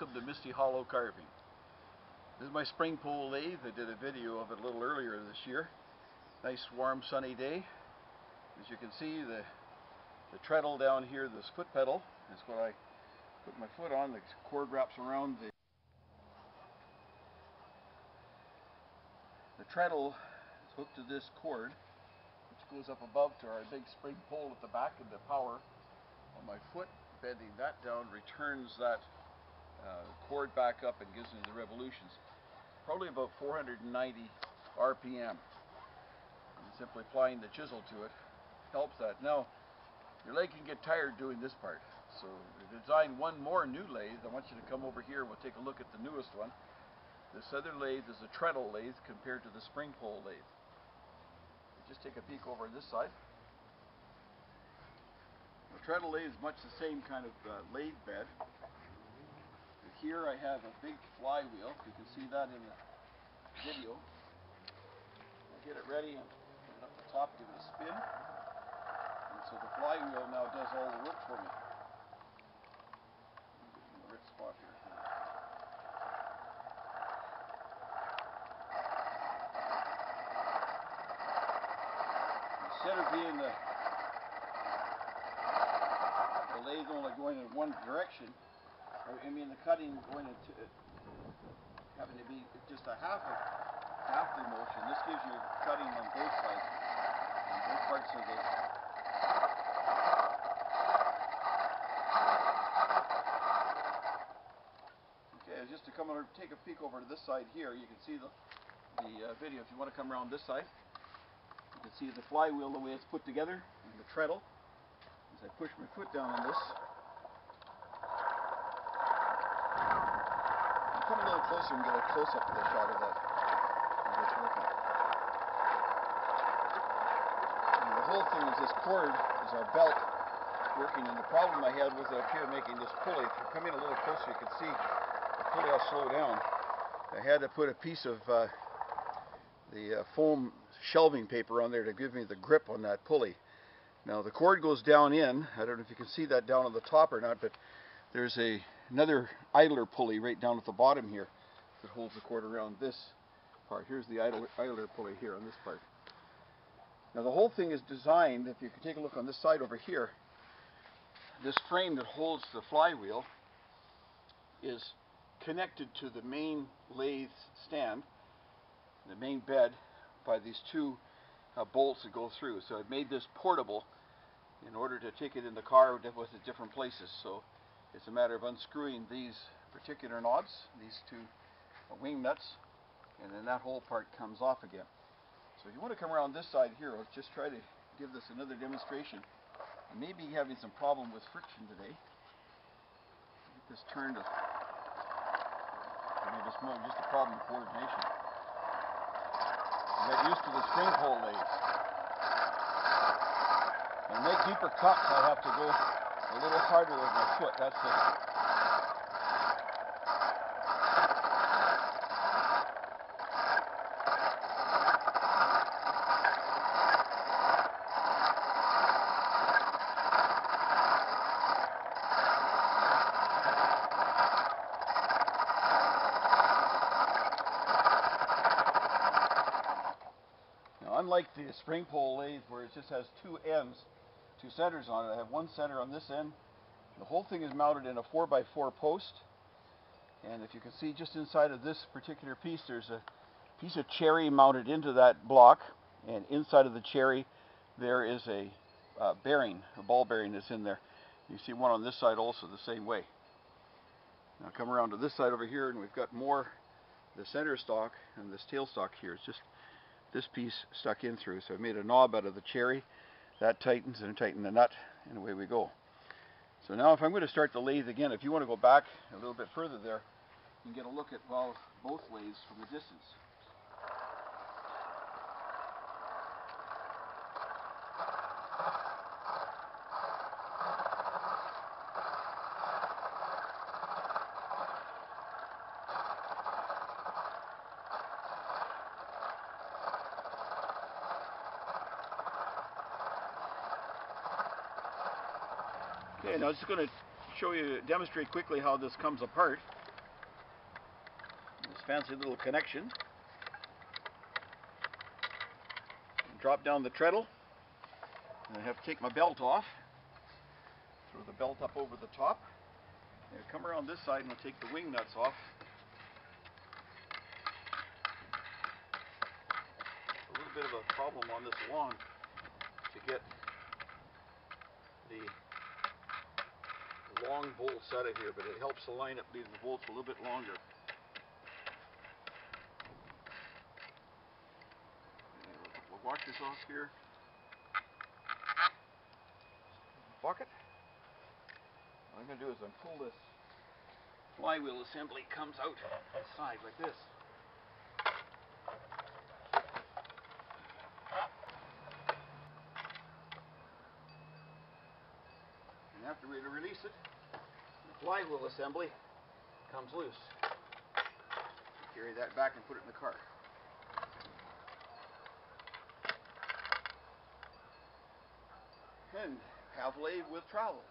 Welcome to Misty Hollow Carving. This is my Spring Pole Lathe. I did a video of it a little earlier this year. Nice warm sunny day. As you can see, the treadle down here, this foot pedal, is what I put my foot on. The cord wraps around the treadle is hooked to this cord, which goes up above to our big spring pole at the back, and the power on my foot, bending that down, returns that cord back up and gives me the revolutions. Probably about 490 RPM. And simply applying the chisel to it helps that. Now, your leg can get tired doing this part. So to design one more new lathe, I want you to come over here. We'll take a look at the newest one. This other lathe is a treadle lathe compared to the spring pole lathe. Just take a peek over this side. The treadle lathe is much the same kind of lathe bed. Here I have a big flywheel. You can see that in the video. I'll get it ready and put it up the top, give it a spin. And so the flywheel now does all the work for me. In the right spot here. Instead of being the lathe only going in one direction, I mean the cutting going into having to be just a half the motion. This gives you cutting on both sides, on both parts of the. Okay, just to come over, take a peek over to this side here. You can see the video. If you want to come around this side, you can see the flywheel, the way it's put together, and the treadle. As I push my foot down on this. Come a little closer and get a close-up of the shot of that. That's working. And the whole thing is this cord is our belt working, and the problem I had was up here making this pulley. If you come in a little closer, you can see the pulley. I'll slow down. I had to put a piece of the foam shelving paper on there to give me the grip on that pulley. Now the cord goes down in. I don't know if you can see that down on the top or not, but there's another idler pulley right down at the bottom here that holds the cord around this part. Here's the idler pulley here on this part. Now the whole thing is designed, if you can take a look on this side over here, this frame that holds the flywheel is connected to the main lathe stand, the main bed, by these two bolts that go through. So I've made this portable in order to take it in the car with it different places. So it's a matter of unscrewing these particular knobs, these two wing nuts, and then that whole part comes off again. So if you want to come around this side here, I'll just try to give this another demonstration. I may be having some problem with friction today. Get this turned to, just a problem of coordination. I got used to the spring pole lathe. To make deeper cuts, I have to go a little harder with my foot. That's it. Now, unlike the spring pole lathe where it just has two ends, two centers on it, I have one center on this end. The whole thing is mounted in a 4x4 post, and if you can see just inside of this particular piece, there's a piece of cherry mounted into that block, and inside of the cherry there is a bearing, a ball bearing that's in there. You see one on this side also the same way. Now come around to this side over here, and we've got more the center stock and this tail stock here. It's just this piece stuck in through, so I made a knob out of the cherry. That tightens and tighten the nut, and away we go. So now if I'm going to start the lathe again, if you want to go back a little bit further there, you can get a look at both lathes from a distance. Okay, now I'm just going to demonstrate quickly how this comes apart. This fancy little connection. Drop down the treadle, and I have to take my belt off. Throw the belt up over the top. And come around this side and I'll take the wing nuts off. A little bit of a problem on this lawn to get the long bolts out of here, but it helps to line up the bolts a little bit longer. We'll wash this off here. Bucket. What I'm going to do is pull this flywheel assembly comes out the side like this. And after we release it, the flywheel assembly comes loose. Carry that back and put it in the car. And have lathe with trowel.